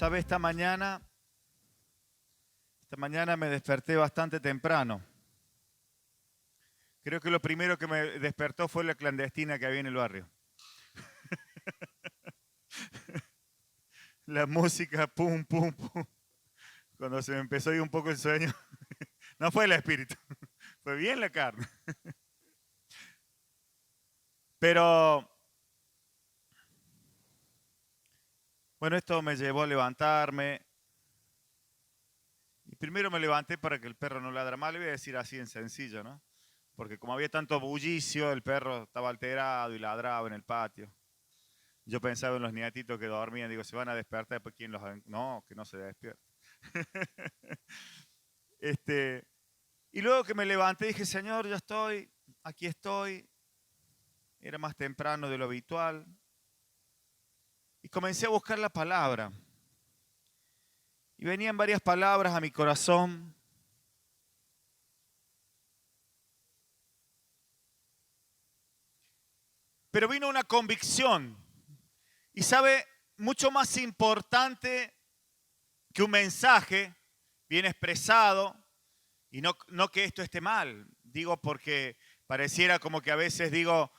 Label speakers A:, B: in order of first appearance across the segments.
A: ¿Sabe? Esta mañana me desperté bastante temprano. Creo que lo primero que me despertó fue la clandestina que había en el barrio. La música, pum, pum, pum. Cuando se me empezó a ir un poco el sueño, no fue el espíritu, fue bien la carne. Pero, bueno, esto me llevó a levantarme. Y primero me levanté para que el perro no ladra mal, le voy a decir así en sencillo, ¿no? Porque como había tanto bullicio, el perro estaba alterado y ladraba en el patio. Yo pensaba en los nietitos que dormían, digo, se van a despertar, después quién los... No, que no se despierten. Y luego que me levanté dije, Señor, ya estoy, aquí estoy. Era más temprano de lo habitual. Y comencé a buscar la palabra. Y venían varias palabras a mi corazón. Pero vino una convicción. Y sabe, mucho más importante que un mensaje bien expresado, y no que esto esté mal, digo porque pareciera como que a veces digo,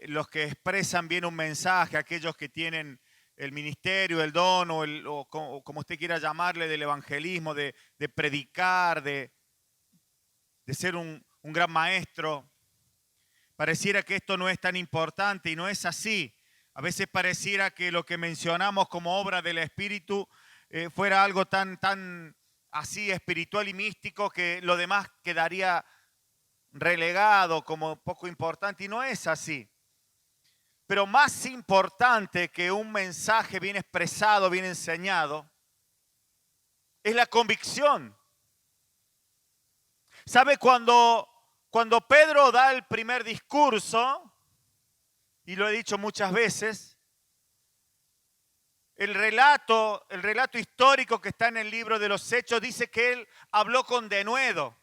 A: los que expresan bien un mensaje, aquellos que tienen el ministerio, el don o como usted quiera llamarle, del evangelismo, de predicar, de ser un gran maestro, pareciera que esto no es tan importante y no es así. A veces pareciera que lo que mencionamos como obra del Espíritu fuera algo tan así espiritual y místico que lo demás quedaría relegado como poco importante y no es así. Pero más importante que un mensaje bien expresado, bien enseñado, es la convicción. ¿Sabe? Cuando Pedro da el primer discurso, y lo he dicho muchas veces, el relato histórico que está en el libro de los Hechos dice que él habló con denuedo.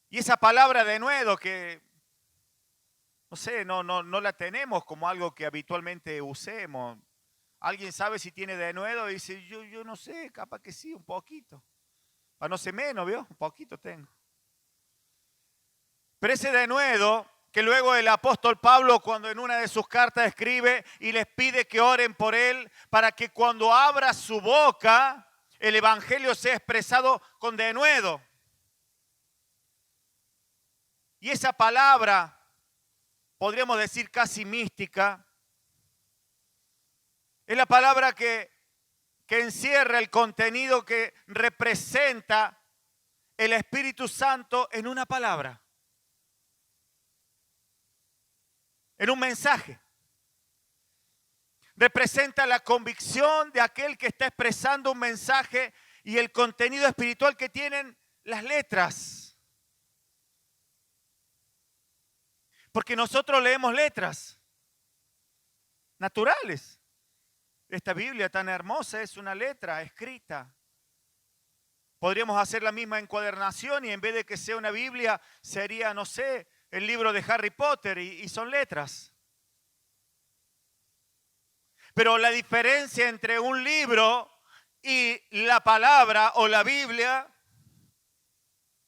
A: Y esa palabra denuedo que, no sé, no la tenemos como algo que habitualmente usemos. ¿Alguien sabe si tiene denuedo? Y dice, yo no sé, capaz que sí, un poquito. Para no ser menos, ¿vio? Un poquito tengo. Pero ese denuedo que luego el apóstol Pablo, cuando en una de sus cartas escribe y les pide que oren por él, para que cuando abra su boca, el evangelio sea expresado con denuedo. Y esa palabra, podríamos decir casi mística, es la palabra que encierra el contenido que representa el Espíritu Santo en una palabra, en un mensaje. Representa la convicción de aquel que está expresando un mensaje y el contenido espiritual que tienen las letras. Porque nosotros leemos letras naturales. Esta Biblia tan hermosa es una letra escrita. Podríamos hacer la misma encuadernación y en vez de que sea una Biblia, sería, no sé, el libro de Harry Potter y son letras. Pero la diferencia entre un libro y la palabra o la Biblia,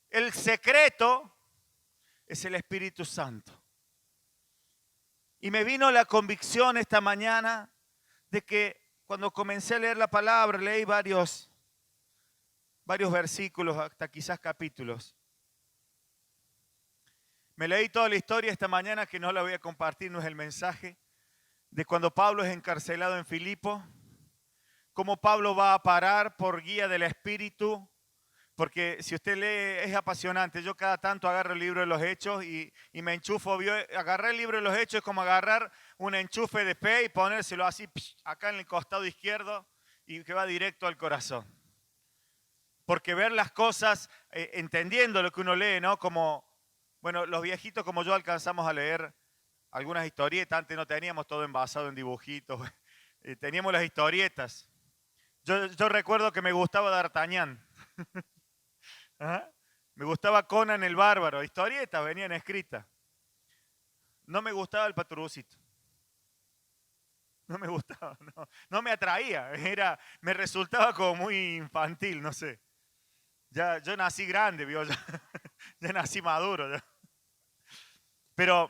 A: el secreto es el Espíritu Santo. Y me vino la convicción esta mañana de que cuando comencé a leer la palabra, leí varios versículos, hasta quizás capítulos. Me leí toda la historia esta mañana que no la voy a compartir, no es el mensaje, de cuando Pablo es encarcelado en Filipo, cómo Pablo va a parar por guía del Espíritu, porque si usted lee es apasionante. Yo cada tanto agarro el libro de los Hechos y me enchufo. Agarrar el libro de los Hechos es como agarrar un enchufe de fe y ponérselo así acá en el costado izquierdo y que va directo al corazón. Porque ver las cosas, entendiendo lo que uno lee, ¿no? Como, bueno, los viejitos como yo alcanzamos a leer algunas historietas. Antes no teníamos todo envasado en dibujitos. Teníamos las historietas. Yo recuerdo que me gustaba D'Artagnan. ¿Ah? Me gustaba Conan el Bárbaro. Historietas venían escritas. No me gustaba el Patrulcito. No me gustaba, no me atraía, me resultaba como muy infantil, no sé. Ya, yo nací grande, ¿vio? Ya nací maduro. Ya. Pero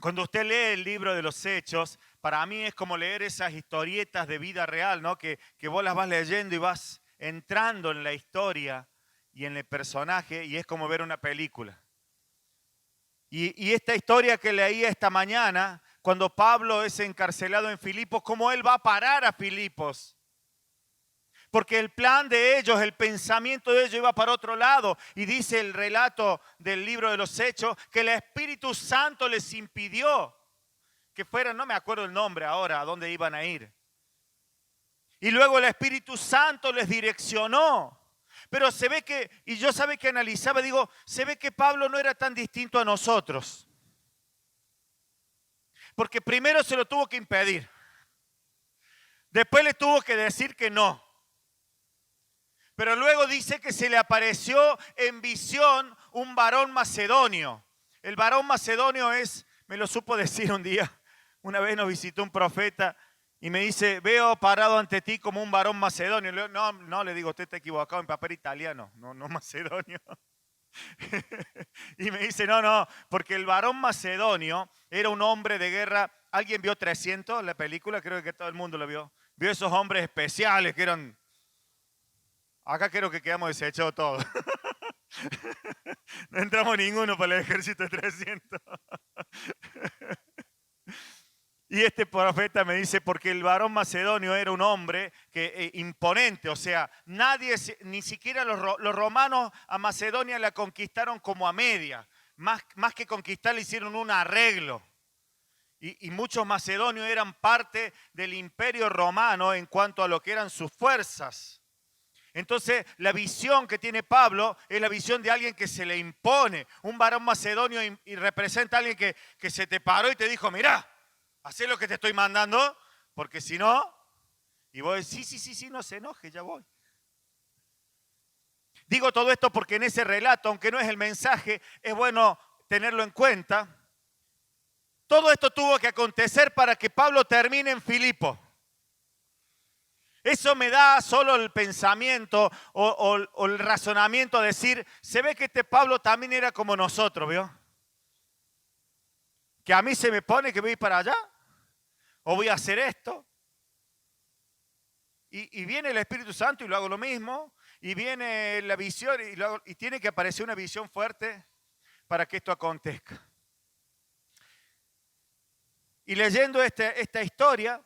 A: cuando usted lee el libro de los Hechos, para mí es como leer esas historietas de vida real, ¿no? Que vos las vas leyendo y vas entrando en la historia y en el personaje, y es como ver una película. Y esta historia que leí esta mañana, cuando Pablo es encarcelado en Filipos, cómo él va a parar a Filipos. Porque el plan de ellos, el pensamiento de ellos iba para otro lado. Y dice el relato del libro de los Hechos que el Espíritu Santo les impidió que fueran, no me acuerdo el nombre ahora, a dónde iban a ir. Y luego el Espíritu Santo les direccionó. Pero se ve que, y yo sabe que analizaba, digo, se ve que Pablo no era tan distinto a nosotros. Porque primero se lo tuvo que impedir. Después le tuvo que decir que no. Pero luego dice que se le apareció en visión un varón macedonio. El varón macedonio me lo supo decir un día. Una vez nos visitó un profeta y me dice, veo parado ante ti como un varón macedonio. No, le digo, usted está equivocado, en papel italiano, no macedonio. Y me dice, no, porque el varón macedonio era un hombre de guerra. ¿Alguien vio 300, la película? Creo que todo el mundo lo vio. Vio esos hombres especiales que eran... Acá creo que quedamos desechados todos. No entramos ninguno para el ejército de 300. Y este profeta me dice, porque el varón macedonio era un hombre imponente, o sea, nadie, ni siquiera los romanos a Macedonia la conquistaron como a media. Más que conquistar, le hicieron un arreglo. Y muchos macedonios eran parte del imperio romano en cuanto a lo que eran sus fuerzas. Entonces, la visión que tiene Pablo es la visión de alguien que se le impone. Un varón macedonio y representa a alguien que se te paró y te dijo, mirá, hacé lo que te estoy mandando, porque si no, y vos decís, sí, no se enoje, ya voy. Digo todo esto porque en ese relato, aunque no es el mensaje, es bueno tenerlo en cuenta. Todo esto tuvo que acontecer para que Pablo termine en Filipo. Eso me da solo el pensamiento o el razonamiento a decir, se ve que este Pablo también era como nosotros, ¿vio? Que a mí se me pone que voy para allá, o voy a hacer esto. Y viene el Espíritu Santo y lo hago lo mismo, y viene la visión y tiene que aparecer una visión fuerte para que esto acontezca. Y leyendo esta historia,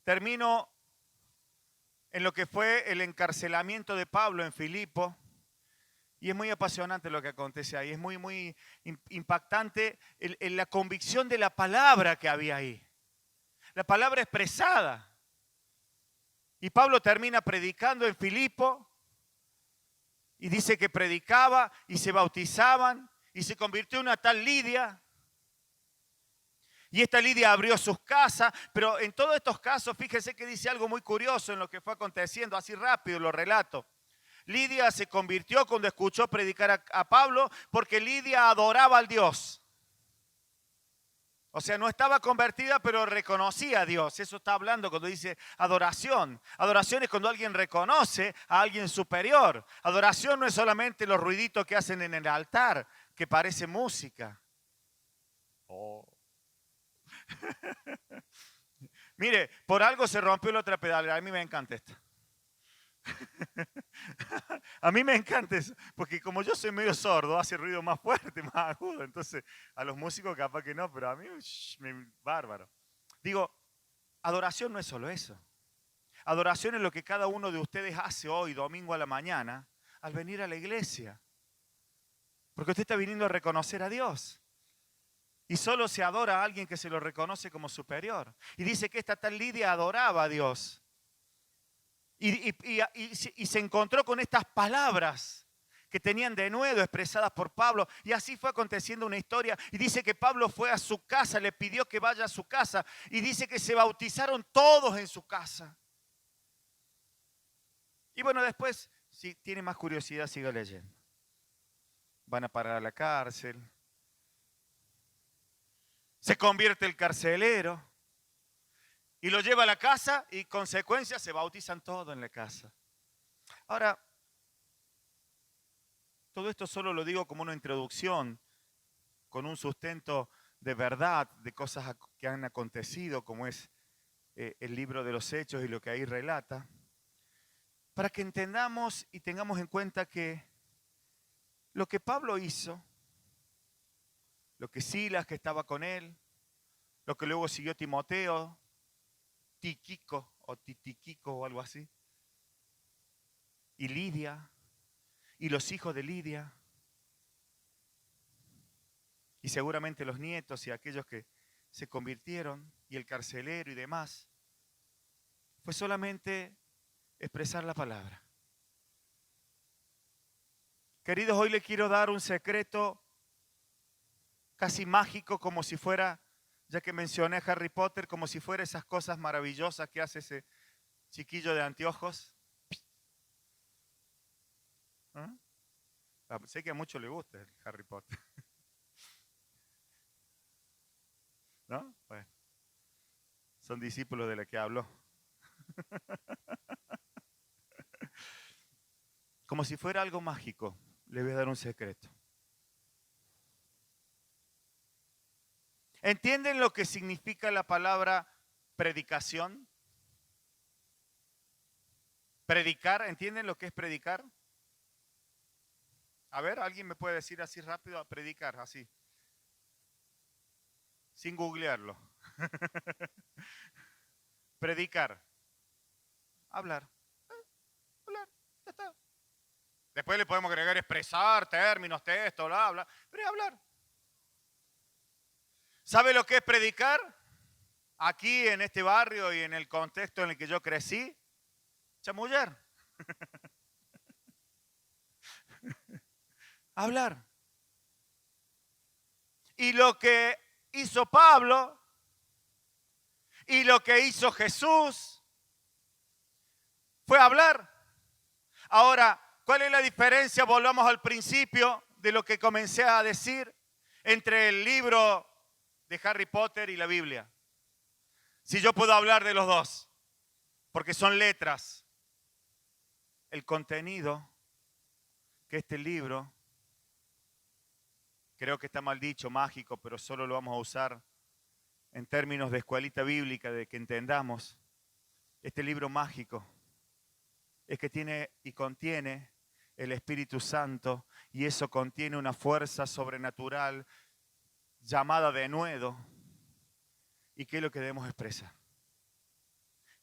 A: termino en lo que fue el encarcelamiento de Pablo en Filipo. Y es muy apasionante lo que acontece ahí. Es muy impactante en la convicción de la palabra que había ahí. La palabra expresada. Y Pablo termina predicando en Filipo. Y dice que predicaba y se bautizaban. Y se convirtió en una tal Lidia. Y esta Lidia abrió sus casas, pero en todos estos casos, fíjense que dice algo muy curioso en lo que fue aconteciendo, así rápido lo relato. Lidia se convirtió cuando escuchó predicar a Pablo, porque Lidia adoraba al Dios. O sea, no estaba convertida, pero reconocía a Dios. Eso está hablando cuando dice adoración. Adoración es cuando alguien reconoce a alguien superior. Adoración no es solamente los ruiditos que hacen en el altar, que parece música. Oh. Mire, por algo se rompió la otra pedalera. A mí me encanta esto. A mí me encanta eso, porque como yo soy medio sordo, hace ruido más fuerte, más agudo. Entonces, a los músicos capaz que no, pero a mí, bárbaro. Digo, adoración no es solo eso. Adoración es lo que cada uno de ustedes hace hoy, domingo a la mañana, al venir a la iglesia. Porque usted está viniendo a reconocer a Dios. Y solo se adora a alguien que se lo reconoce como superior. Y dice que esta tal Lidia adoraba a Dios. Y se encontró con estas palabras que tenían de nuevo expresadas por Pablo. Y así fue aconteciendo una historia. Y dice que Pablo fue a su casa, le pidió que vaya a su casa. Y dice que se bautizaron todos en su casa. Y bueno, después, si tiene más curiosidad, siga leyendo. Van a parar a la cárcel. Se convierte el carcelero. Y lo lleva a la casa y consecuencia se bautizan todos en la casa. Ahora, todo esto solo lo digo como una introducción, con un sustento de verdad, de cosas que han acontecido, como es el libro de los Hechos y lo que ahí relata, para que entendamos y tengamos en cuenta que lo que Pablo hizo, lo que Silas, que estaba con él, lo que luego siguió Timoteo, Tiquico o Titiquico o algo así, y Lidia, y los hijos de Lidia, y seguramente los nietos y aquellos que se convirtieron, y el carcelero y demás, fue solamente expresar la palabra. Queridos, hoy les quiero dar un secreto casi mágico, como si fuera, ya que mencioné a Harry Potter, como si fuera esas cosas maravillosas que hace ese chiquillo de anteojos. ¿Ah? Sé que a muchos les gusta el Harry Potter. ¿No? Bueno, son discípulos de la que habló. Como si fuera algo mágico, le voy a dar un secreto. ¿Entienden lo que significa la palabra predicación? Predicar, ¿entienden lo que es predicar? A ver, ¿alguien me puede decir así rápido? A predicar, así. Sin googlearlo. Predicar. Hablar. Hablar, ya está. Después le podemos agregar expresar, términos, texto, bla, bla. Pero es hablar. ¿Sabe lo que es predicar? Aquí en este barrio y en el contexto en el que yo crecí, chamullar. Hablar. Y lo que hizo Pablo y lo que hizo Jesús fue hablar. Ahora, ¿cuál es la diferencia? Volvamos al principio de lo que comencé a decir entre el libro de Harry Potter y la Biblia. Si yo puedo hablar de los dos, porque son letras, el contenido que este libro, creo que está mal dicho, mágico, pero solo lo vamos a usar en términos de escuelita bíblica, de que entendamos, este libro mágico es que tiene y contiene el Espíritu Santo, y eso contiene una fuerza sobrenatural llamada denuedo, y que es lo que debemos expresar.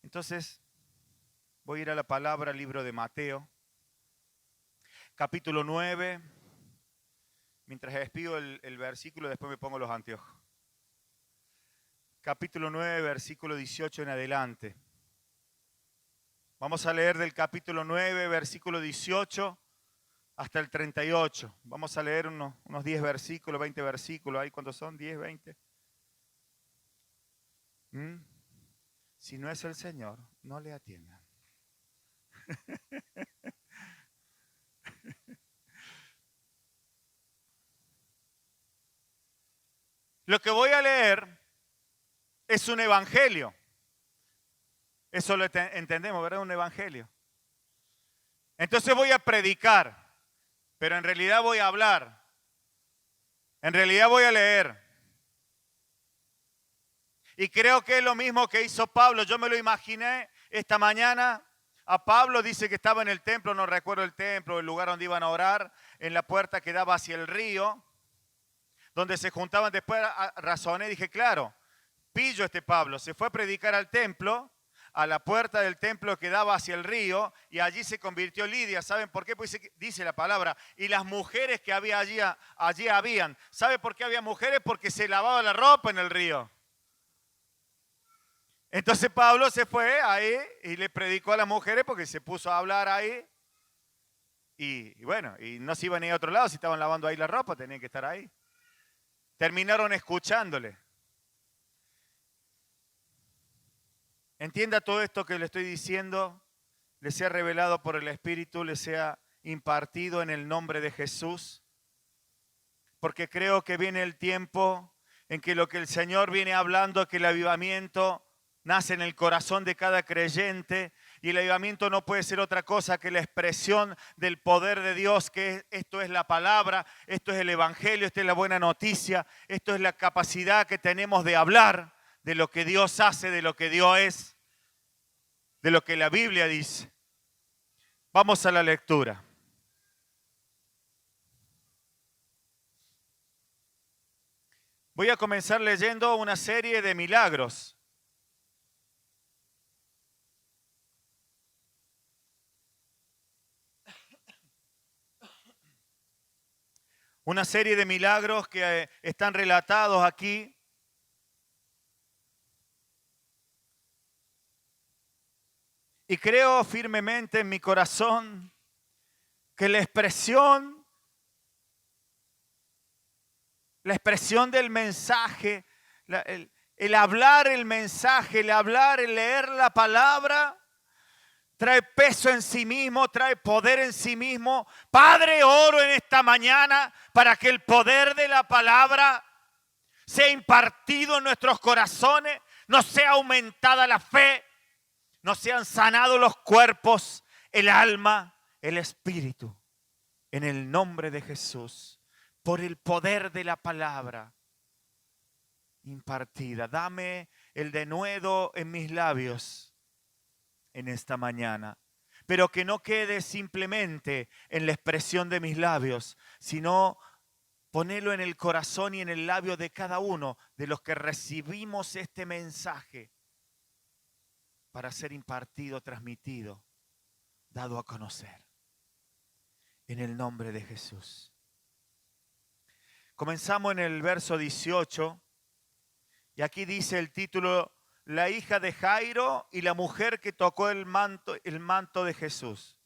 A: Entonces, voy a ir a la palabra, libro de Mateo, capítulo 9. Mientras despido el versículo, después me pongo los anteojos. Capítulo 9, versículo 18 en adelante. Vamos a leer del capítulo 9, versículo 18 hasta el 38. Vamos a leer unos 10 versículos, 20 versículos. ¿Ahí cuántos son? ¿10, 20? Si no es el Señor, no le atiendan. Lo que voy a leer es un evangelio. Eso lo entendemos, ¿verdad? Un evangelio. Entonces voy a predicar, pero en realidad voy a hablar. En realidad voy a leer. Y creo que es lo mismo que hizo Pablo. Yo me lo imaginé esta mañana. A Pablo dice que estaba en el templo, no recuerdo el templo, el lugar donde iban a orar, en la puerta que daba hacia el río, donde se juntaban. Después razoné y dije, claro, pillo este Pablo, se fue a predicar al templo, a la puerta del templo que daba hacia el río, y allí se convirtió Lidia. ¿Saben por qué? Pues dice la palabra, y las mujeres que había allí habían. ¿Sabe por qué había mujeres? Porque se lavaba la ropa en el río. Entonces Pablo se fue ahí y le predicó a las mujeres porque se puso a hablar ahí. Y bueno, y no se iban a ir a otro lado, si estaban lavando ahí la ropa, tenían que estar ahí. Terminaron escuchándole. Entienda todo esto que le estoy diciendo, le sea revelado por el Espíritu, le sea impartido en el nombre de Jesús, porque creo que viene el tiempo en que lo que el Señor viene hablando, que el avivamiento nace en el corazón de cada creyente y el avivamiento no puede ser otra cosa que la expresión del poder de Dios, que esto es la palabra, esto es el evangelio, esta es la buena noticia, esto es la capacidad que tenemos de hablar de lo que Dios hace, de lo que Dios es, de lo que la Biblia dice. Vamos a la lectura. Voy a comenzar leyendo una serie de milagros. Una serie de milagros que están relatados aquí. Y creo firmemente en mi corazón que la expresión del mensaje, el hablar el mensaje, el leer la palabra, trae peso en sí mismo, trae poder en sí mismo. Padre, oro en esta mañana para que el poder de la palabra sea impartido en nuestros corazones, nos sea aumentada la fe, nos sean sanados los cuerpos, el alma, el espíritu. En el nombre de Jesús, por el poder de la palabra impartida. Dame el denuedo en mis labios en esta mañana, pero que no quede simplemente en la expresión de mis labios, sino ponerlo en el corazón y en el labio de cada uno de los que recibimos este mensaje para ser impartido, transmitido, dado a conocer. En el nombre de Jesús. Comenzamos en el verso 18 y aquí dice el título: la hija de Jairo y la mujer que tocó el manto de Jesús.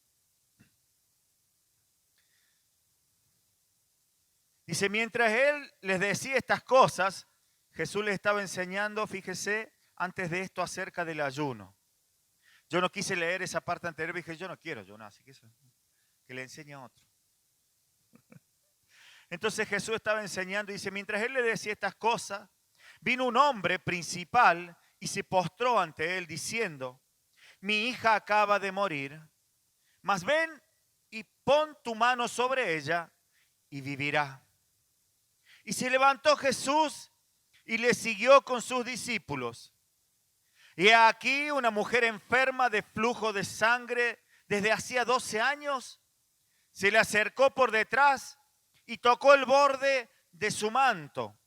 A: Dice, mientras él les decía estas cosas, Jesús les estaba enseñando, fíjese, antes de esto acerca del ayuno. Yo no quise leer esa parte anterior, dije, yo no quiero ayunar, así que le enseñe a otro. Entonces Jesús estaba enseñando y dice, mientras él le decía estas cosas, vino un hombre principal y se postró ante él diciendo, mi hija acaba de morir, mas ven y pon tu mano sobre ella y vivirá. Y se levantó Jesús y le siguió con sus discípulos. Y aquí una mujer enferma de flujo de sangre desde hacía 12 años, se le acercó por detrás y tocó el borde de su manto,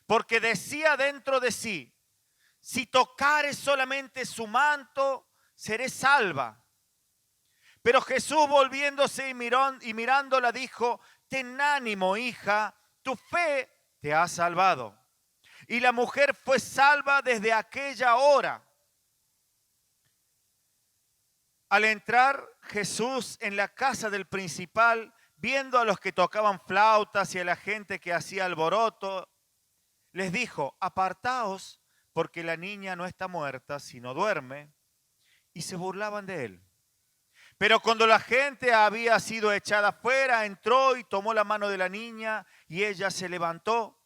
A: porque decía dentro de sí, si tocare solamente su manto, seré salva. Pero Jesús volviéndose y mirándola dijo, ten ánimo, hija, tu fe te ha salvado. Y la mujer fue salva desde aquella hora. Al entrar Jesús en la casa del principal, viendo a los que tocaban flautas y a la gente que hacía alboroto, les dijo, apartaos, porque la niña no está muerta, sino duerme. Y se burlaban de él. Pero cuando la gente había sido echada fuera, entró y tomó la mano de la niña y ella se levantó.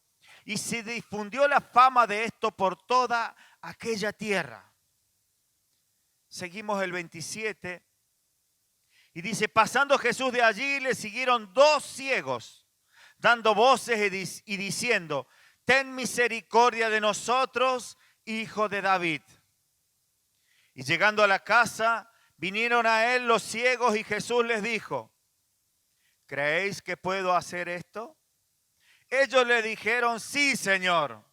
A: Y se difundió la fama de esto por toda aquella tierra. Seguimos el 27. Y dice, pasando Jesús de allí, le siguieron 2 ciegos, dando voces y diciendo, ten misericordia de nosotros, hijo de David. Y llegando a la casa, vinieron a él los ciegos y Jesús les dijo, ¿creéis que puedo hacer esto? Ellos le dijeron, sí, Señor.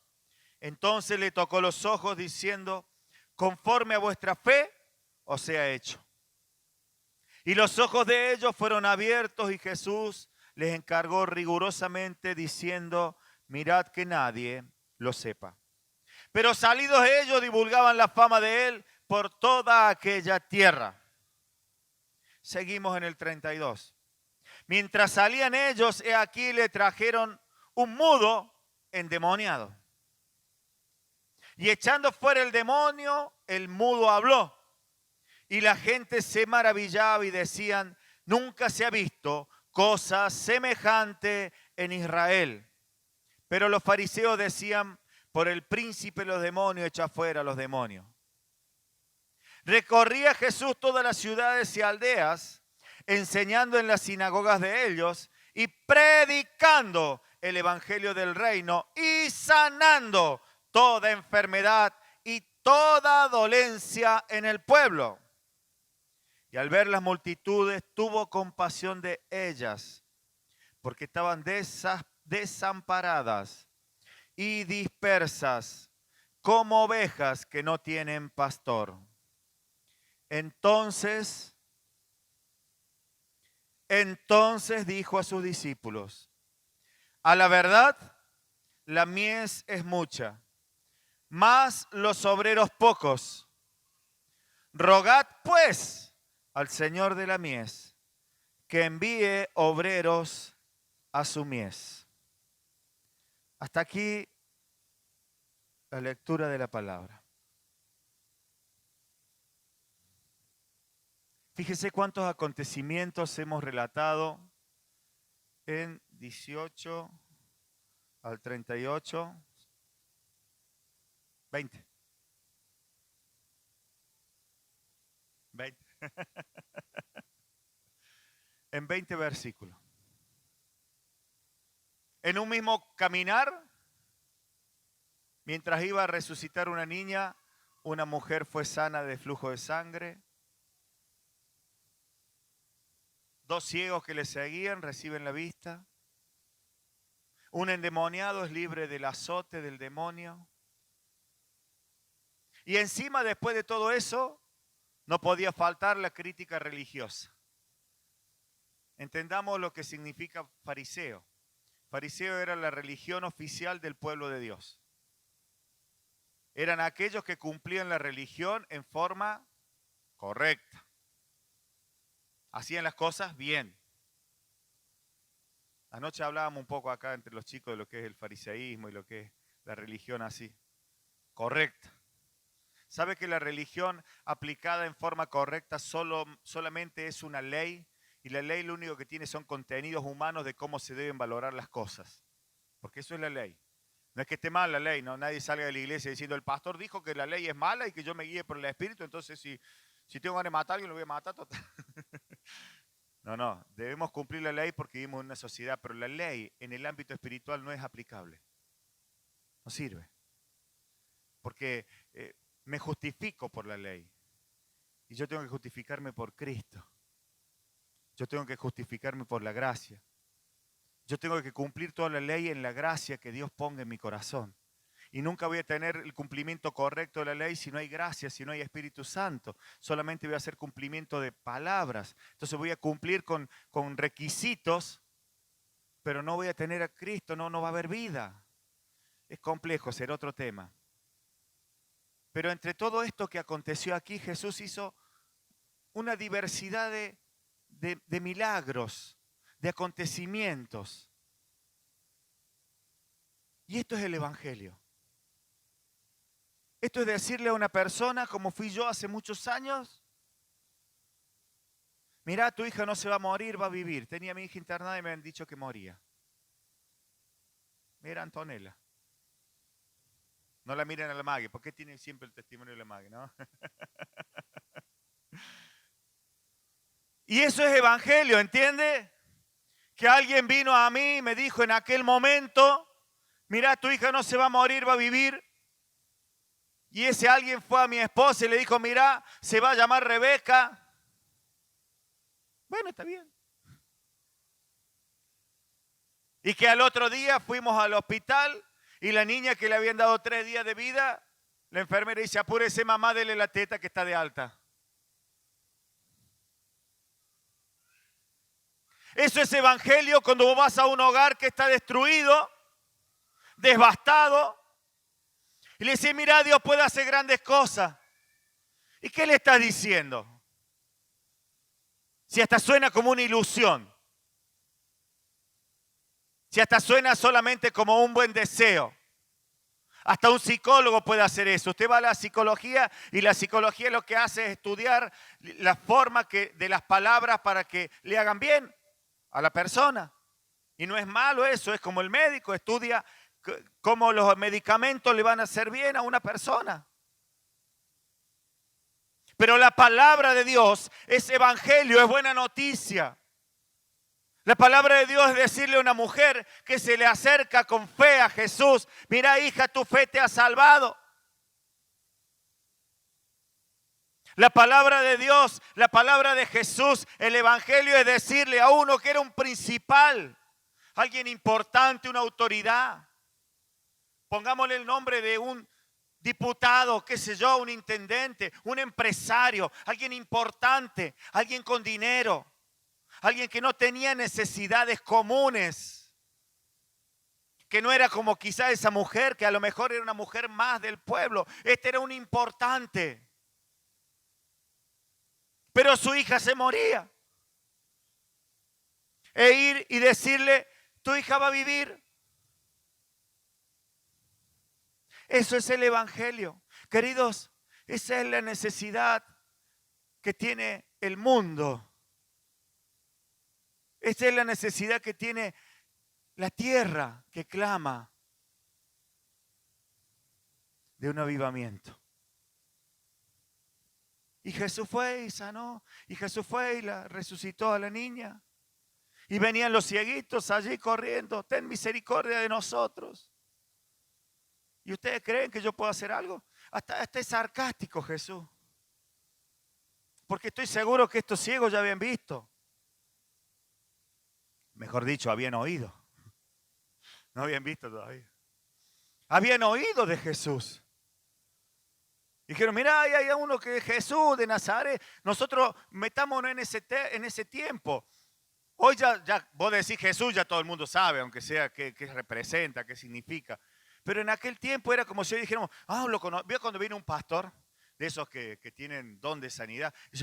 A: Entonces le tocó los ojos diciendo, conforme a vuestra fe os sea hecho. Y los ojos de ellos fueron abiertos y Jesús les encargó rigurosamente diciendo, mirad que nadie lo sepa. Pero salidos ellos divulgaban la fama de él por toda aquella tierra. Seguimos en el 32. Mientras salían ellos, he aquí le trajeron un mudo endemoniado. Y echando fuera el demonio, el mudo habló. Y la gente se maravillaba y decían, nunca se ha visto cosa semejante en Israel. Pero los fariseos decían, por el príncipe de los demonios, echa fuera a los demonios. Recorría Jesús todas las ciudades y aldeas, enseñando en las sinagogas de ellos y predicando el evangelio del reino y sanando toda enfermedad y toda dolencia en el pueblo. Y al ver las multitudes, tuvo compasión de ellas, porque estaban desamparadas y dispersas, como ovejas que no tienen pastor. Entonces dijo a sus discípulos: a la verdad, la mies es mucha, mas los obreros pocos. Rogad pues al Señor de la mies que envíe obreros a su mies. Hasta aquí la lectura de la palabra. Fíjese cuántos acontecimientos hemos relatado en 18 al 38, 20. 20. En 20 versículos. En un mismo caminar, mientras iba a resucitar una niña, una mujer fue sana de flujo de sangre. 2 ciegos que le seguían reciben la vista. Un endemoniado es libre del azote del demonio. Y encima, después de todo eso, no podía faltar la crítica religiosa. Entendamos lo que significa fariseo. Fariseo era la religión oficial del pueblo de Dios. Eran aquellos que cumplían la religión en forma correcta. Hacían las cosas bien. Anoche hablábamos un poco acá entre los chicos de lo que es el fariseísmo y lo que es la religión así. Correcta. ¿Sabe que la religión aplicada en forma correcta solamente es una ley? Y la ley lo único que tiene son contenidos humanos de cómo se deben valorar las cosas. Porque eso es la ley. No es que esté mal la ley, no, nadie salga de la iglesia diciendo el pastor dijo que la ley es mala y que yo me guíe por el Espíritu, entonces si tengo ganas de matar a alguien lo voy a matar total. No, debemos cumplir la ley porque vivimos en una sociedad, pero la ley en el ámbito espiritual no es aplicable. No sirve. Porque me justifico por la ley. Y yo tengo que justificarme por Cristo. Yo tengo que justificarme por la gracia. Yo tengo que cumplir toda la ley en la gracia que Dios ponga en mi corazón. Y nunca voy a tener el cumplimiento correcto de la ley si no hay gracia, si no hay Espíritu Santo. Solamente voy a hacer cumplimiento de palabras. Entonces voy a cumplir con requisitos, pero no voy a tener a Cristo, no va a haber vida. Es complejo, será otro tema. Pero entre todo esto que aconteció aquí, Jesús hizo una diversidad de milagros, de acontecimientos. Y esto es el Evangelio. Esto es decirle a una persona, como fui yo hace muchos años, mirá, tu hija no se va a morir, va a vivir. Tenía a mi hija internada y me han dicho que moría. Mira, Antonella. No la miren a la Maggie. ¿Por qué tienen siempre el testimonio de la Maggie, no? Y eso es evangelio, ¿entiende? Que alguien vino a mí y me dijo en aquel momento, mira, tu hija no se va a morir, va a vivir. Y ese alguien fue a mi esposa y le dijo, mira, se va a llamar Rebeca. Bueno, está bien. Y que al otro día fuimos al hospital y la niña que le habían dado 3 días de vida, la enfermera dice, apúrese mamá, dele la teta que está de alta. Eso es evangelio cuando vos vas a un hogar que está destruido, devastado, y le decís, mira, Dios puede hacer grandes cosas. ¿Y qué le estás diciendo? Si hasta suena como una ilusión. Si hasta suena solamente como un buen deseo. Hasta un psicólogo puede hacer eso. Usted va a la psicología y la psicología lo que hace es estudiar la forma de las palabras para que le hagan bien a la persona. Y no es malo eso, es como el médico estudia cómo los medicamentos le van a hacer bien a una persona. Pero la palabra de Dios es evangelio, es buena noticia. La palabra de Dios es decirle a una mujer que se le acerca con fe a Jesús: mira, hija, tu fe te ha salvado. La palabra de Dios, la palabra de Jesús, el evangelio es decirle a uno que era un principal, alguien importante, una autoridad. Pongámosle el nombre de un diputado, qué sé yo, un intendente, un empresario, alguien importante, alguien con dinero, alguien que no tenía necesidades comunes, que no era como quizá esa mujer, que a lo mejor era una mujer más del pueblo. Este era un importante. Pero su hija se moría. E ir y decirle: tu hija va a vivir. Eso es el evangelio. Queridos, esa es la necesidad que tiene el mundo. Esa es la necesidad que tiene la tierra, que clama de un avivamiento. Y Jesús fue y sanó. Y Jesús fue y la resucitó a la niña. Y venían los cieguitos allí corriendo: ten misericordia de nosotros. ¿Y ustedes creen que yo puedo hacer algo? Hasta es sarcástico Jesús. Porque estoy seguro que estos ciegos ya habían visto. Mejor dicho, habían oído. No habían visto todavía. Habían oído de Jesús. Dijeron: mira, hay uno que es Jesús de Nazaret. Nosotros metámonos en ese tiempo. Hoy ya vos decís Jesús, ya todo el mundo sabe, aunque sea qué representa, qué significa. Pero en aquel tiempo era como si hoy dijéramos: ¿vio cuando vino un pastor de esos que tienen don de sanidad? Y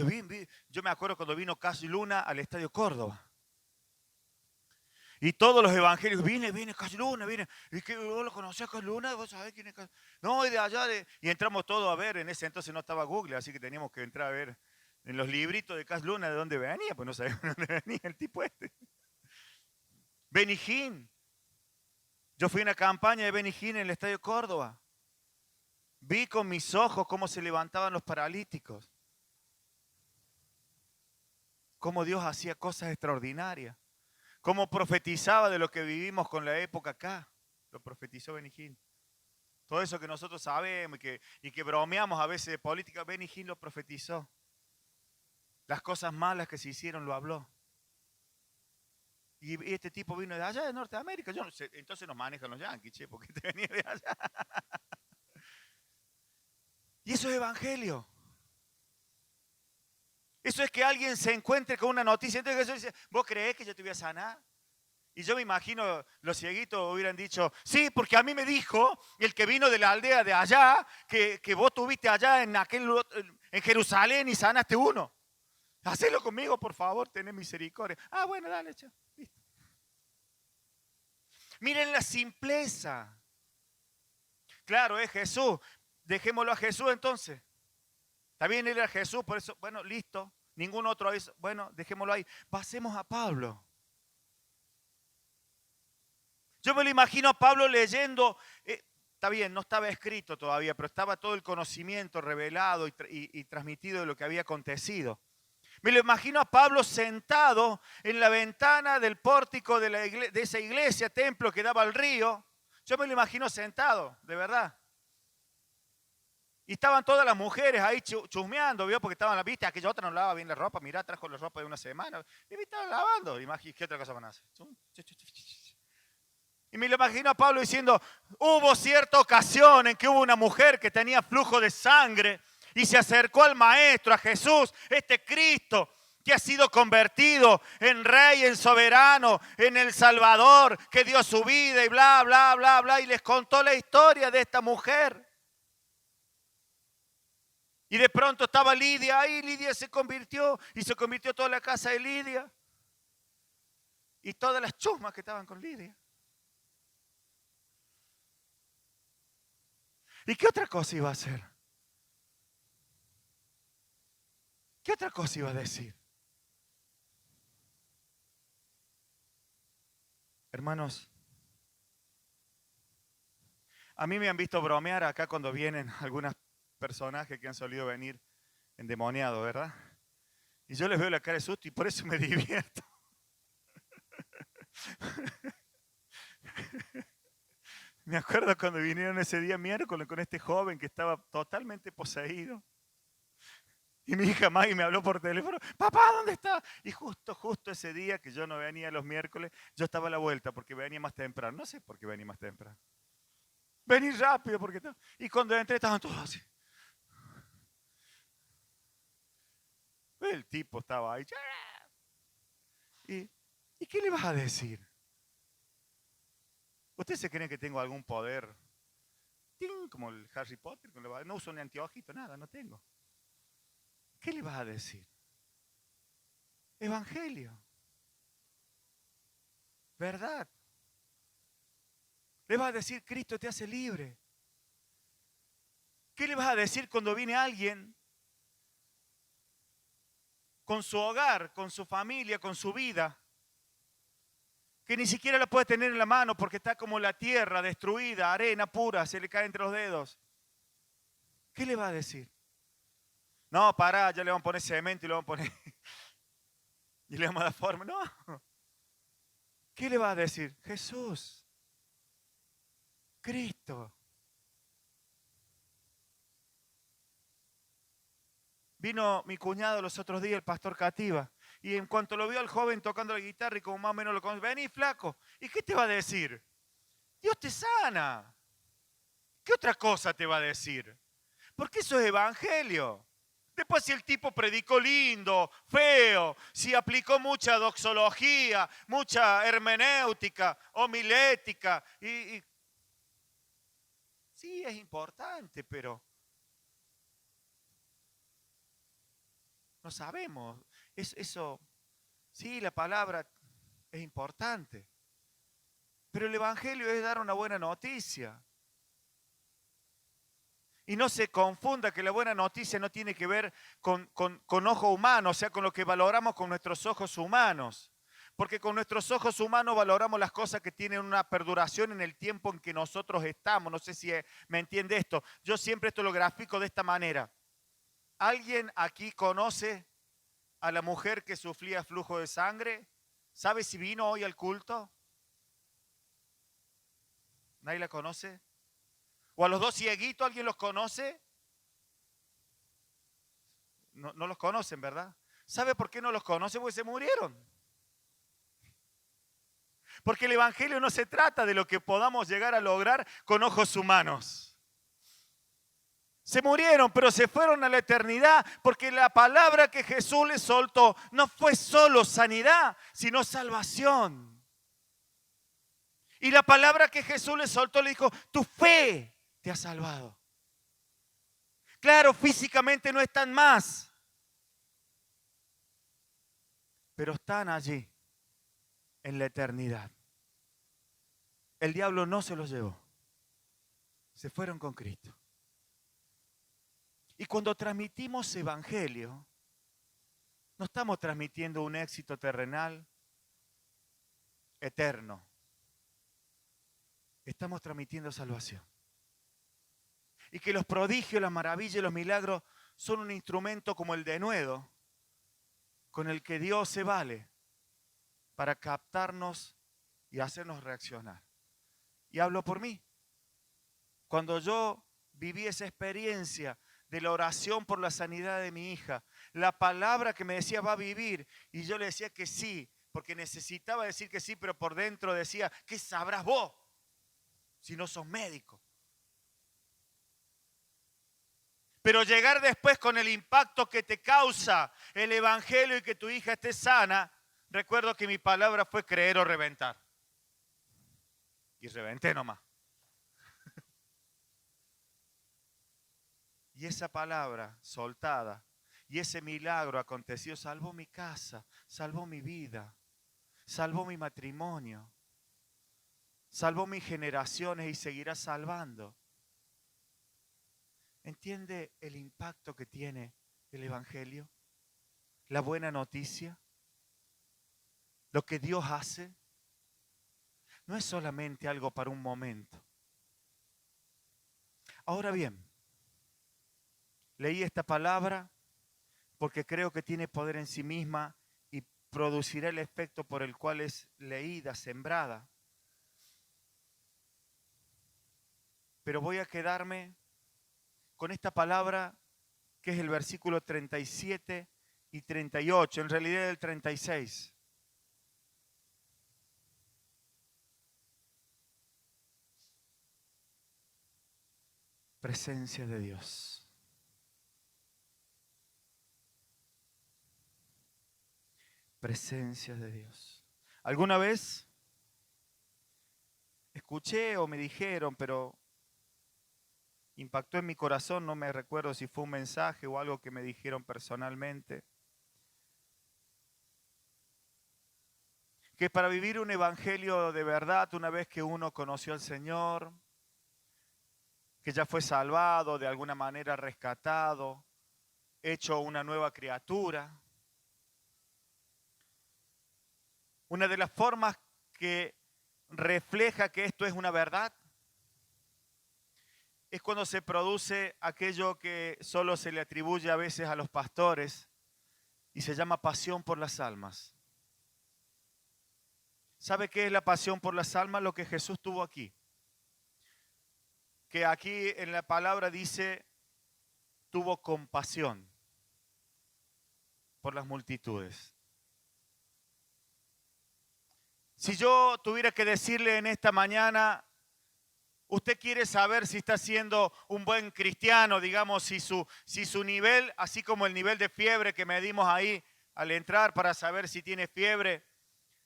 A: yo me acuerdo cuando vino Cash Luna al Estadio Córdoba. Y todos los evangelios: viene Cash Luna, viene. ¿Y que vos lo conocés a Cash Luna? ¿Vos sabés quién es Cash? No, y de allá. Y entramos todos a ver. En ese entonces no estaba Google, así que teníamos que entrar a ver en los libritos de Cash Luna de dónde venía, pues no sabíamos de dónde venía el tipo este. Benny Hinn. Yo fui a una campaña de Benny Hinn en el Estadio Córdoba. Vi con mis ojos cómo se levantaban los paralíticos. Cómo Dios hacía cosas extraordinarias. Cómo profetizaba de lo que vivimos con la época acá. Lo profetizó Benny Hinn. Todo eso que nosotros sabemos y que bromeamos a veces de política, Benny Hinn lo profetizó. Las cosas malas que se hicieron lo habló. Y este tipo vino de allá, de Norteamérica. Yo no sé, entonces nos manejan los yanquis, che, porque te venía de allá. Y eso es evangelio. Eso es que alguien se encuentre con una noticia. Entonces Jesús dice: ¿vos creés que yo te voy a sanar? Y yo me imagino los cieguitos hubieran dicho: sí, porque a mí me dijo el que vino de la aldea de allá que vos tuviste allá en Jerusalén y sanaste uno. Hacelo conmigo, por favor, tenés misericordia. Ah, bueno, dale, che. Listo. Miren la simpleza. Claro, es Jesús. Dejémoslo a Jesús entonces. Está bien, él era Jesús, por eso, bueno, listo. Ningún otro, bueno, dejémoslo ahí. Pasemos a Pablo. Yo me lo imagino a Pablo leyendo, está bien, no estaba escrito todavía, pero estaba todo el conocimiento revelado y transmitido de lo que había acontecido. Me lo imagino a Pablo sentado en la ventana del pórtico de esa iglesia, templo que daba al río. Yo me lo imagino sentado, de verdad. Y estaban todas las mujeres ahí chusmeando, ¿vio? Porque estaban, ¿viste? Aquella otra no lavaba bien la ropa, mirá, trajo la ropa de una semana. Y me estaban lavando. ¿Qué otra cosa van a hacer? Y me lo imagino a Pablo diciendo: hubo cierta ocasión en que hubo una mujer que tenía flujo de sangre y se acercó al Maestro, a Jesús, este Cristo, que ha sido convertido en Rey, en Soberano, en el Salvador, que dio su vida y bla, bla, bla, bla. Y les contó la historia de esta mujer. Y de pronto estaba Lidia ahí, Lidia se convirtió y se convirtió toda la casa de Lidia. Y todas las chusmas que estaban con Lidia. ¿Y qué otra cosa iba a hacer? ¿Qué otra cosa iba a decir? Hermanos, A mí me han visto bromear acá cuando vienen algunos personajes que han solido venir endemoniados, ¿verdad? Y yo les veo la cara de susto y por eso me divierto. Me acuerdo cuando vinieron ese día miércoles con este joven que estaba totalmente poseído. Y mi hija Maggie me habló por teléfono, papá, ¿dónde está? Y justo ese día que yo no venía los miércoles, yo estaba a la vuelta porque venía más temprano. No sé por qué venía más temprano. Vení rápido porque... Y cuando entré estaban todos así. El tipo estaba ahí. ¿Y qué le vas a decir? ¿Ustedes se creen que tengo algún poder? ¡Ting! Como el Harry Potter. No uso ni anteojito, nada, no tengo. ¿Qué le vas a decir? Evangelio. ¿Verdad? Le vas a decir, Cristo te hace libre. ¿Qué le vas a decir cuando viene alguien con su hogar, con su familia, con su vida, que ni siquiera la puede tener en la mano porque está como la tierra destruida, arena pura, se le cae entre los dedos? ¿Qué le va a decir? No, pará, ya le vamos a poner cemento y le vamos a poner y le vamos a dar forma. No. ¿Qué le va a decir? Jesús, Cristo. Vino mi cuñado los otros días, el pastor Cativa, y en cuanto lo vio al joven tocando la guitarra y como más o menos lo conoce, vení flaco, ¿y qué te va a decir? Dios te sana. ¿Qué otra cosa te va a decir? Porque eso es evangelio. Después si el tipo predicó lindo, feo, si aplicó mucha doxología, mucha hermenéutica, homilética, sí es importante, pero no sabemos. Eso, sí, la palabra es importante, pero el evangelio es dar una buena noticia. Y no se confunda que la buena noticia no tiene que ver con ojo humano, o sea, con lo que valoramos con nuestros ojos humanos. Porque con nuestros ojos humanos valoramos las cosas que tienen una perduración en el tiempo en que nosotros estamos. No sé si me entiende esto. Yo siempre esto lo grafico de esta manera. ¿Alguien aquí conoce a la mujer que sufría flujo de sangre? ¿Sabe si vino hoy al culto? ¿Nadie la conoce? ¿O a los dos cieguitos alguien los conoce? No, no los conocen, ¿verdad? ¿Sabe por qué no los conocen? Porque se murieron. Porque el evangelio no se trata de lo que podamos llegar a lograr con ojos humanos. Se murieron, pero se fueron a la eternidad porque la palabra que Jesús les soltó no fue solo sanidad, sino salvación. Y la palabra que Jesús les soltó le dijo, tu fe te ha salvado. Claro, físicamente no están más, pero están allí en la eternidad. El diablo no se los llevó. Se fueron con Cristo. Y cuando transmitimos evangelio, no estamos transmitiendo un éxito terrenal eterno. Estamos transmitiendo salvación. Y que los prodigios, las maravillas y los milagros son un instrumento como el denuedo con el que Dios se vale para captarnos y hacernos reaccionar. Y hablo por mí. Cuando yo viví esa experiencia de la oración por la sanidad de mi hija, la palabra que me decía va a vivir, y yo le decía que sí, porque necesitaba decir que sí, pero por dentro decía, ¿qué sabrás vos si no sos médico? Pero llegar después con el impacto que te causa el evangelio y que tu hija esté sana, recuerdo que mi palabra fue creer o reventar. Y reventé nomás. Y esa palabra soltada y ese milagro acontecido salvó mi casa, salvó mi vida, salvó mi matrimonio, salvó mis generaciones y seguirá salvando. ¿Entiende el impacto que tiene el evangelio? La buena noticia, lo que Dios hace, no es solamente algo para un momento. Ahora bien, leí esta palabra porque creo que tiene poder en sí misma y producirá el efecto por el cual es leída, sembrada. Pero voy a quedarme con esta palabra que es el versículo 37 y 38, en realidad el 36. Presencia de Dios. Presencia de Dios. ¿Alguna vez escuché o me dijeron, pero impactó en mi corazón, no me recuerdo si fue un mensaje o algo que me dijeron personalmente, que para vivir un evangelio de verdad, una vez que uno conoció al Señor, que ya fue salvado, de alguna manera rescatado, hecho una nueva criatura, una de las formas que refleja que esto es una verdad es cuando se produce aquello que solo se le atribuye a veces a los pastores y se llama pasión por las almas. ¿Sabe qué es la pasión por las almas? Lo que Jesús tuvo aquí. Que aquí en la palabra dice, tuvo compasión por las multitudes. Si yo tuviera que decirle en esta mañana, usted quiere saber si está siendo un buen cristiano, digamos, si su nivel, así como el nivel de fiebre que medimos ahí al entrar para saber si tiene fiebre,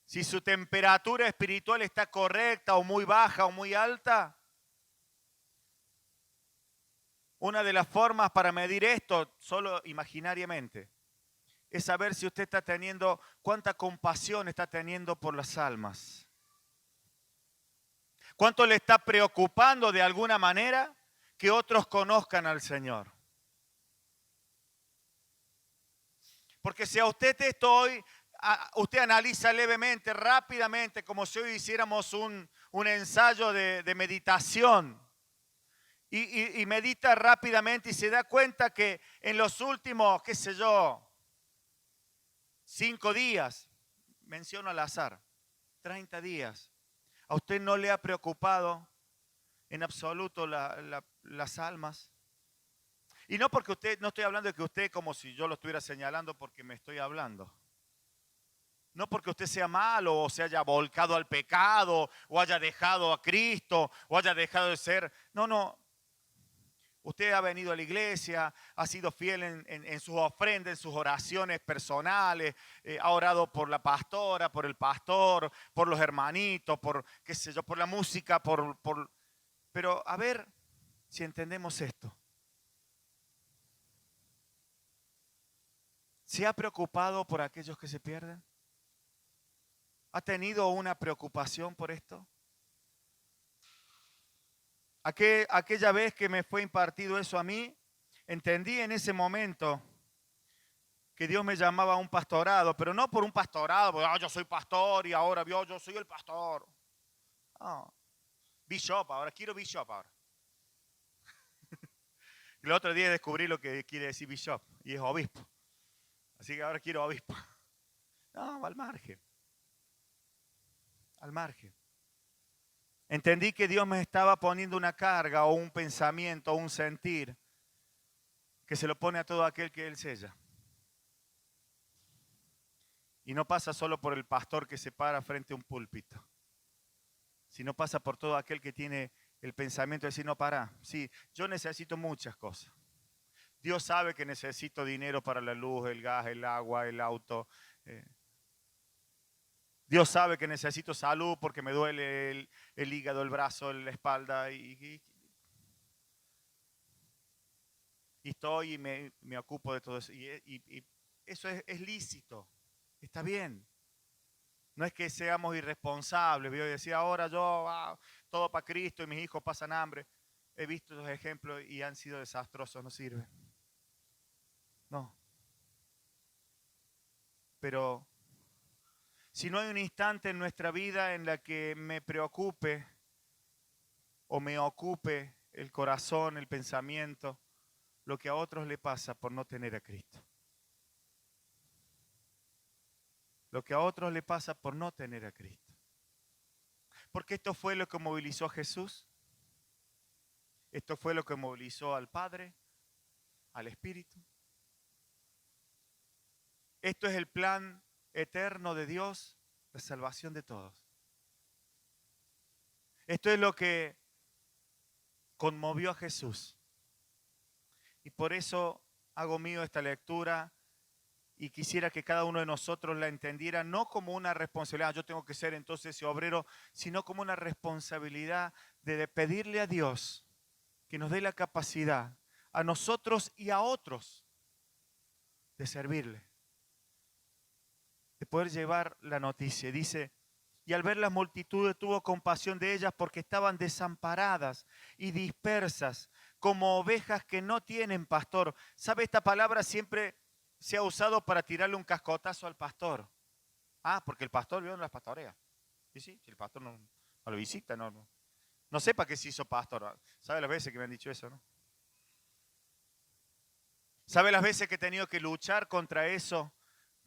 A: si su temperatura espiritual está correcta o muy baja o muy alta. Una de las formas para medir esto, solo imaginariamente, es saber si usted está teniendo, cuánta compasión está teniendo por las almas. ¿Cuánto le está preocupando de alguna manera que otros conozcan al Señor? Porque si a usted esto hoy, usted analiza levemente, rápidamente, como si hoy hiciéramos un ensayo de meditación, y medita rápidamente y se da cuenta que en los últimos, qué sé yo, 5 días, menciono al azar, 30 días, ¿a usted no le ha preocupado en absoluto las almas? Y no porque usted, no estoy hablando de que usted como si yo lo estuviera señalando porque me estoy hablando. No porque usted sea malo o se haya volcado al pecado o haya dejado a Cristo o haya dejado de ser. No, no. Usted ha venido a la iglesia, ha sido fiel en sus ofrendas, en sus oraciones personales, ha orado por la pastora, por el pastor, por los hermanitos, por, qué sé yo, por la música, pero a ver si entendemos esto. ¿Se ha preocupado por aquellos que se pierden? ¿Ha tenido una preocupación por esto? Aquella vez que me fue impartido eso a mí, entendí en ese momento que Dios me llamaba a un pastorado, pero no por un pastorado, porque yo soy pastor y ahora yo soy el pastor. No, bishop ahora, quiero bishop ahora. El otro día descubrí lo que quiere decir bishop y es obispo. Así que ahora quiero obispo. No, al margen. Al margen. Entendí que Dios me estaba poniendo una carga o un pensamiento o un sentir que se lo pone a todo aquel que Él sella. Y no pasa solo por el pastor que se para frente a un púlpito, sino pasa por todo aquel que tiene el pensamiento de decir, no, para, sí, yo necesito muchas cosas. Dios sabe que necesito dinero para la luz, el gas, el agua, el auto. Dios sabe que necesito salud porque me duele el hígado, el brazo, la espalda. Y estoy y me ocupo de todo eso. Y eso es lícito, está bien. No es que seamos irresponsables. Yo decía, ahora yo, todo para Cristo y mis hijos pasan hambre. He visto esos ejemplos y han sido desastrosos, no sirve. No. Pero si no hay un instante en nuestra vida en la que me preocupe o me ocupe el corazón, el pensamiento, lo que a otros le pasa por no tener a Cristo. Lo que a otros le pasa por no tener a Cristo. Porque esto fue lo que movilizó a Jesús. Esto fue lo que movilizó al Padre, al Espíritu. Esto es el plan eterno de Dios, la salvación de todos. Esto es lo que conmovió a Jesús. Y por eso hago mío esta lectura y quisiera que cada uno de nosotros la entendiera no como una responsabilidad, yo tengo que ser entonces ese obrero, sino como una responsabilidad de pedirle a Dios que nos dé la capacidad a nosotros y a otros de servirle, de poder llevar la noticia. Dice, y al ver las multitudes tuvo compasión de ellas porque estaban desamparadas y dispersas como ovejas que no tienen pastor. ¿Sabe? Esta palabra siempre se ha usado para tirarle un cascotazo al pastor. Ah, porque el pastor no las pastorea. Sí, sí, si el pastor no lo visita, no sepa que se hizo pastor. ¿Sabe las veces que me han dicho eso, no? ¿Sabe las veces que he tenido que luchar contra eso?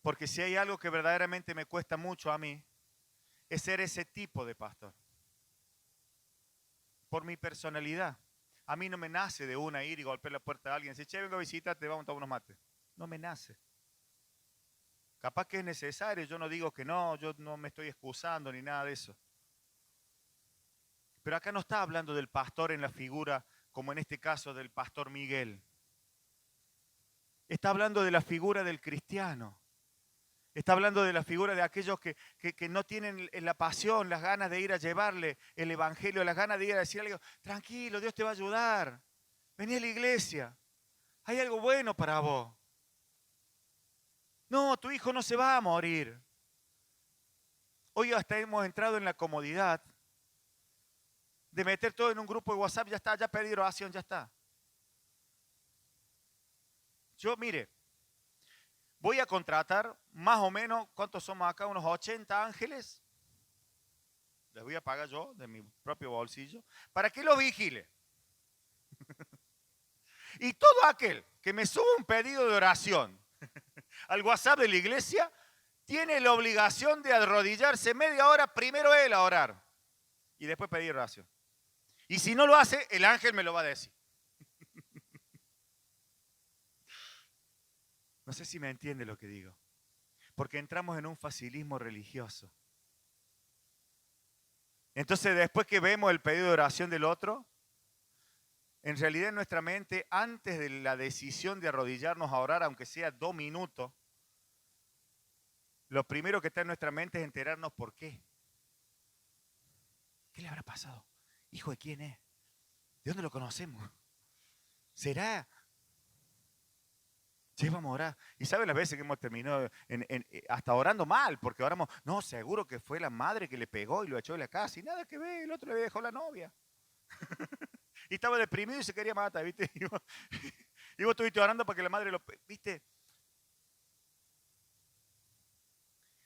A: Porque si hay algo que verdaderamente me cuesta mucho a mí, es ser ese tipo de pastor. Por mi personalidad. A mí no me nace de una ir y golpear la puerta de alguien y decir, che, vengo a visitarte, vamos a tomar unos mates. No me nace. Capaz que es necesario, yo no digo que no, yo no me estoy excusando ni nada de eso. Pero acá no está hablando del pastor en la figura, como en este caso del pastor Miguel. Está hablando de la figura del cristiano. Está hablando de la figura de aquellos que no tienen la pasión, las ganas de ir a llevarle el evangelio, las ganas de ir a decirle algo, tranquilo, Dios te va a ayudar. Vení a la iglesia. Hay algo bueno para vos. No, tu hijo no se va a morir. Hoy hasta hemos entrado en la comodidad de meter todo en un grupo de WhatsApp, ya está, ya pedí oración, ya está. Yo, mire, voy a contratar más o menos, ¿cuántos somos acá? Unos 80 ángeles. Les voy a pagar yo de mi propio bolsillo para que los vigile. Y todo aquel que me suba un pedido de oración al WhatsApp de la iglesia tiene la obligación de arrodillarse media hora, primero él a orar y después pedir oración. Y si no lo hace, el ángel me lo va a decir. No sé si me entiende lo que digo. Porque entramos en un facilismo religioso. Entonces, después que vemos el pedido de oración del otro, en realidad en nuestra mente, antes de la decisión de arrodillarnos a orar, aunque sea 2 minutos, lo primero que está en nuestra mente es enterarnos por qué. ¿Qué le habrá pasado? ¿Hijo de quién es? ¿De dónde lo conocemos? ¿Será? Sí, vamos a orar. Y ¿sabe las veces que hemos terminado hasta orando mal? Porque oramos, no, seguro que fue la madre que le pegó y lo echó de la casa. Y nada que ver, el otro le dejó la novia. Y estaba deprimido y se quería matar, ¿viste? Y vos estuviste orando para que la madre lo... ¿Viste?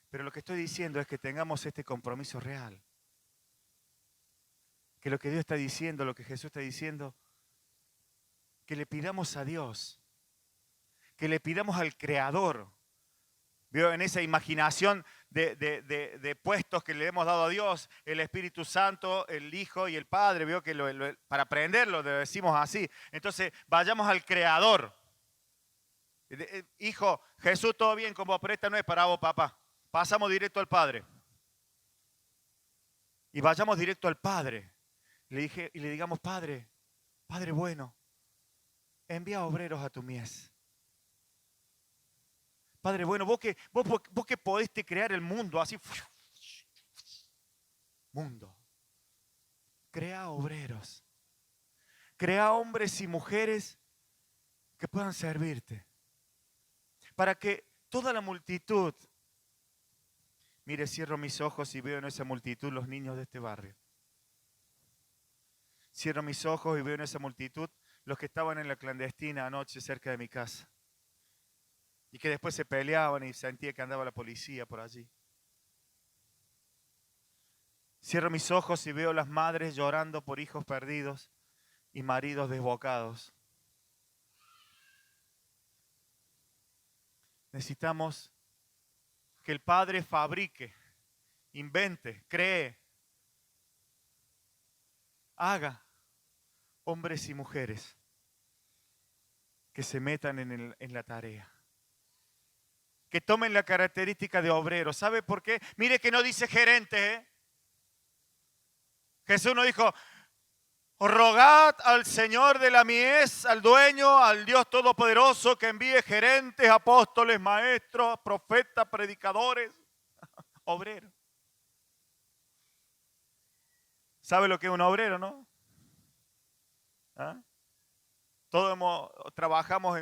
A: Pero lo que estoy diciendo es que tengamos este compromiso real. Que lo que Dios está diciendo, lo que Jesús está diciendo, que le pidamos a Dios, que le pidamos al Creador. ¿Vio? En esa imaginación de puestos que le hemos dado a Dios, el Espíritu Santo, el Hijo y el Padre, ¿vio? Que para aprenderlo lo decimos así. Entonces, vayamos al Creador. Hijo, Jesús, todo bien con vos, pero esta no es para vos, papá. Pasamos directo al Padre. Y vayamos directo al Padre. Y le digamos, Padre, Padre bueno, envía obreros a tu mies. Padre bueno, vos que podés crear el mundo así. Mundo. Crea obreros. Crea hombres y mujeres que puedan servirte. Para que toda la multitud, mire, cierro mis ojos y veo en esa multitud los niños de este barrio. Cierro mis ojos y veo en esa multitud los que estaban en la clandestina anoche cerca de mi casa. Y que después se peleaban y sentía que andaba la policía por allí. Cierro mis ojos y veo las madres llorando por hijos perdidos, y maridos desbocados. Necesitamos que el Padre fabrique, invente, cree, haga hombres y mujeres que se metan en la tarea, que tomen la característica de obrero. ¿Sabe por qué? Mire que no dice gerente, ¿eh? Jesús no dijo, rogad al Señor de la mies, al dueño, al Dios Todopoderoso, que envíe gerentes, apóstoles, maestros, profetas, predicadores, obreros. ¿Sabe lo que es un obrero, no? ¿Ah? Todos trabajamos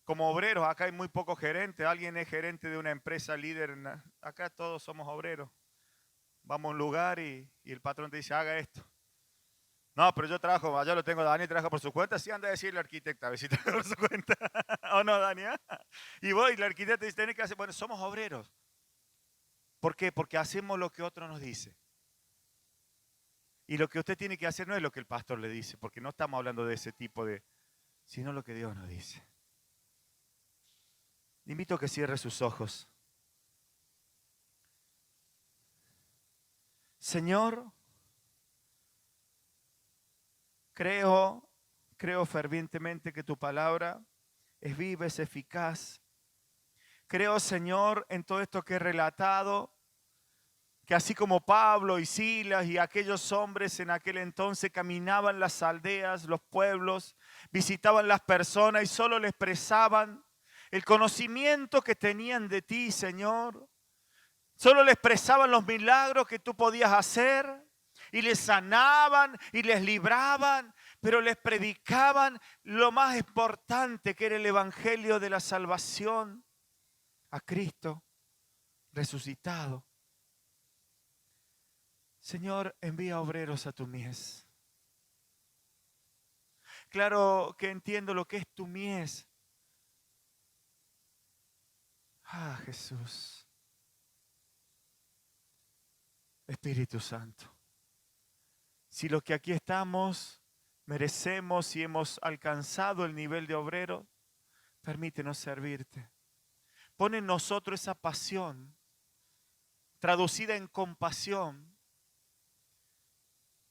A: como obreros. Acá hay muy pocos gerentes. Alguien es gerente de una empresa líder. Acá todos somos obreros. Vamos a un lugar y el patrón te dice, haga esto. No, pero yo trabajo, allá lo tengo, Dani trabaja por su cuenta. Sí, anda a decirle al arquitecta, a ver si trabaja por su cuenta. ¿O no, Dani? Y voy, y la arquitecta dice, tenés que hacer, bueno, somos obreros. ¿Por qué? Porque hacemos lo que otro nos dice. Y lo que usted tiene que hacer no es lo que el pastor le dice, porque no estamos hablando de ese tipo de, sino lo que Dios nos dice. Le invito a que cierre sus ojos. Señor, creo fervientemente que tu palabra es viva, es eficaz. Creo, Señor, en todo esto que he relatado, que así como Pablo y Silas y aquellos hombres en aquel entonces caminaban las aldeas, los pueblos, visitaban las personas y solo le expresaban el conocimiento que tenían de ti, Señor. Solo le expresaban los milagros que tú podías hacer y les sanaban y les libraban, pero les predicaban lo más importante que era el evangelio de la salvación a Cristo resucitado. Señor, envía obreros a tu mies. Claro que entiendo lo que es tu mies. Ah, Jesús. Espíritu Santo. Si los que aquí estamos merecemos y hemos alcanzado el nivel de obrero, permítenos servirte. Pon en nosotros esa pasión, traducida en compasión,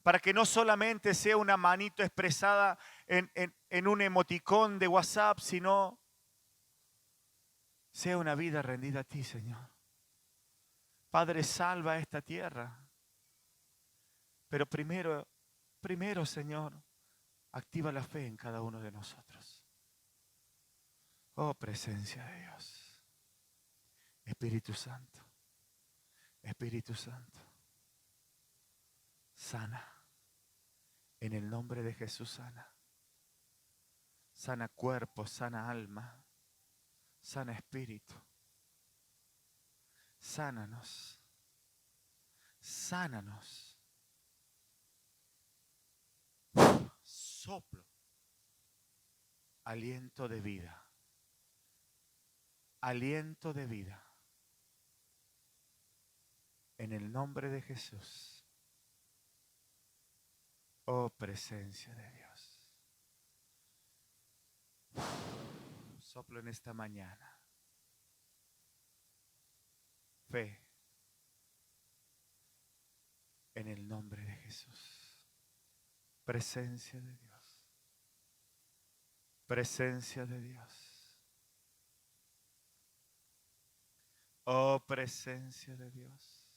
A: para que no solamente sea una manito expresada en un emoticón de WhatsApp, sino sea una vida rendida a ti, Señor. Padre, salva esta tierra. Pero primero, Señor, activa la fe en cada uno de nosotros. Oh, presencia de Dios. Espíritu Santo. Espíritu Santo. Sana. En el nombre de Jesús, sana. Sana cuerpo, sana alma, sana espíritu. Sánanos. Sánanos. Soplo. Aliento de vida. Aliento de vida. En el nombre de Jesús. Oh, presencia de Dios. Soplo en esta mañana. Fe. En el nombre de Jesús. Presencia de Dios. Presencia de Dios. Oh, presencia de Dios.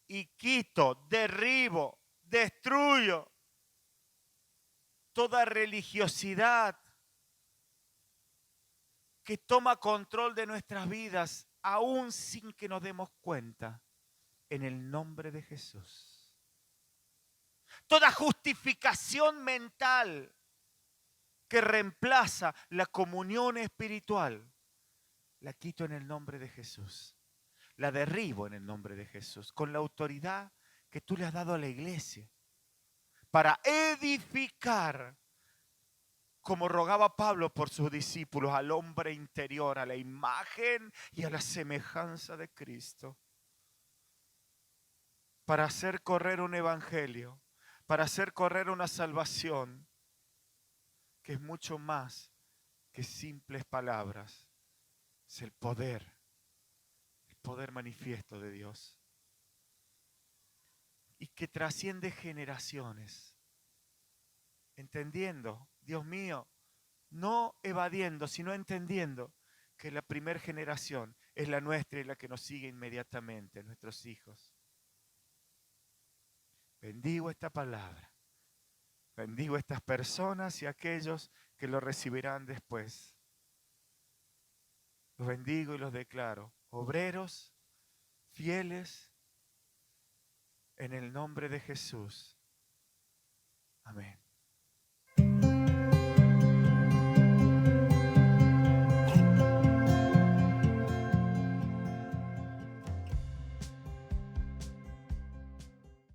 A: Y quito, derribo, destruyo toda religiosidad que toma control de nuestras vidas, aún sin que nos demos cuenta, en el nombre de Jesús. Toda justificación mental que reemplaza la comunión espiritual, la quito en el nombre de Jesús. La derribo en el nombre de Jesús, con la autoridad que tú le has dado a la iglesia, para edificar, como rogaba Pablo por sus discípulos, al hombre interior, a la imagen y a la semejanza de Cristo, para hacer correr un evangelio, para hacer correr una salvación que es mucho más que simples palabras. Es el poder manifiesto de Dios. Y que trasciende generaciones. Entendiendo, Dios mío, no evadiendo, sino entendiendo que la primera generación es la nuestra y la que nos sigue inmediatamente, nuestros hijos. Bendigo esta palabra. Bendigo a estas personas y a aquellos que lo recibirán después. Los bendigo y los declaro obreros, fieles, en el nombre de Jesús. Amén.